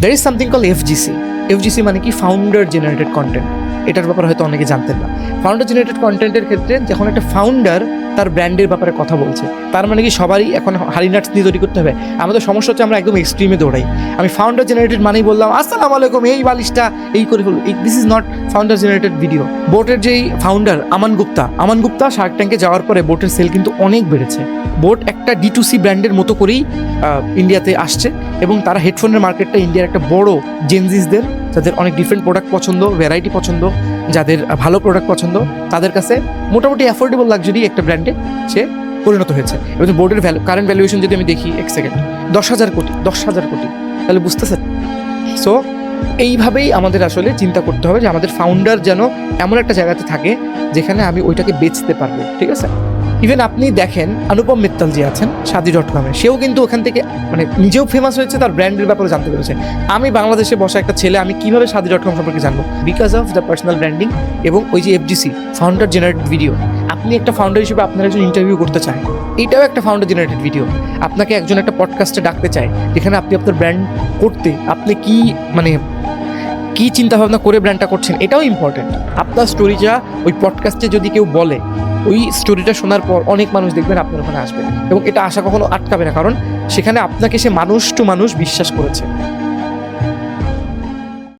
There is something call FGC. FGC মানে কি? Founder generated content. এটার ব্যাপারে হয়তো অনেকে জানতেন না। ফাউন্ডার জেনারেটেড কন্টেন্টের ক্ষেত্রে যখন একটা ফাউন্ডার তার ব্র্যান্ডের ব্যাপারে কথা বলছে, তার মানে কি সবারই এখন হারিনাটস দিয়ে তৈরি করতে হবে? আমাদের সমস্যা হচ্ছে আমরা একদম এক্সট্রিমে দৌড়াই। আমি ফাউন্ডার জেনারেটেড মানেই বললাম আসসালামু আলাইকুম, এই বালিশটা এই করে ফেলবো। This is not founder generated video. বোটের যেই ফাউন্ডার আমান গুপ্তা শার্ক ট্যাঙ্কে যাওয়ার পরে বোটের সেল কিন্তু অনেক বেড়েছে। বোট একটা D2C ব্র্যান্ডের মতো করেই ইন্ডিয়াতে আসছে এবং তারা হেডফোনের মার্কেটটা ইন্ডিয়ার একটা বড় জেনজিসদের, যাদের অনেক ডিফারেন্ট প্রোডাক্ট পছন্দ, ভ্যারাইটি পছন্দ, যাদের ভালো প্রোডাক্ট পছন্দ, তাদের কাছে মোটামুটি অ্যাফোর্ডেবল লাক্সারি একটা ব্র্যান্ডে সে পরিণত হয়েছে। এবং বোর্ডের কারেন্ট ভ্যালুয়েশন যদি আমি দেখি, এক সেকেন্ড, 10,000 কোটি, তাহলে বুঝতেছেন? সো এইভাবেই আমাদের আসলে চিন্তা করতে হবে যে আমাদের ফাউন্ডার যেন এমন একটা জায়গাতে থাকে যেখানে আমি ওইটাকে বেচতে পারবো। ঠিক আছে? ইভেন আপনি দেখেন অনুপম মিত্তাল যে আছেন Shaadi.com-এ, সেও কিন্তু ওখান থেকে মানে নিজেও ফেমাস হয়েছে, তার ব্র্যান্ডের ব্যাপারে জানতে পেরেছে। আমি বাংলাদেশে বসা একটা ছেলে, আমি কিভাবে Shaadi.com সম্পর্কে জানবো? Because of the personal branding এবং ওই যে এফজিসি, ফাউন্ডার জেনারেটেড ভিডিও। আপনি একটা ফাউন্ডার হিসেবে আপনার একজন ইন্টারভিউ করতে চায়, এইটাও একটা ফাউন্ডার জেনারেটেড ভিডিও। আপনাকে একজন একটা পডকাস্টে ডাকতে চায়, যেখানে আপনি আপনার ব্র্যান্ড করতে আপনি কি চিন্তা ভাবনা করে ব্র্যান্ডটা করছেন, এটাও ইম্পর্টেন্ট। আপনার স্টোরিটা ওই পডকাস্টে যদি কেউ বলে, ওই স্টোরিটা শোনার পর অনেক মানুষ দেখবেন আপনার ওখানে আসবে এবং এটা আশা কখনো আটকাবে না, কারণ সেখানে আপনাকে সে মানুষ টু মানুষ বিশ্বাস করেছে।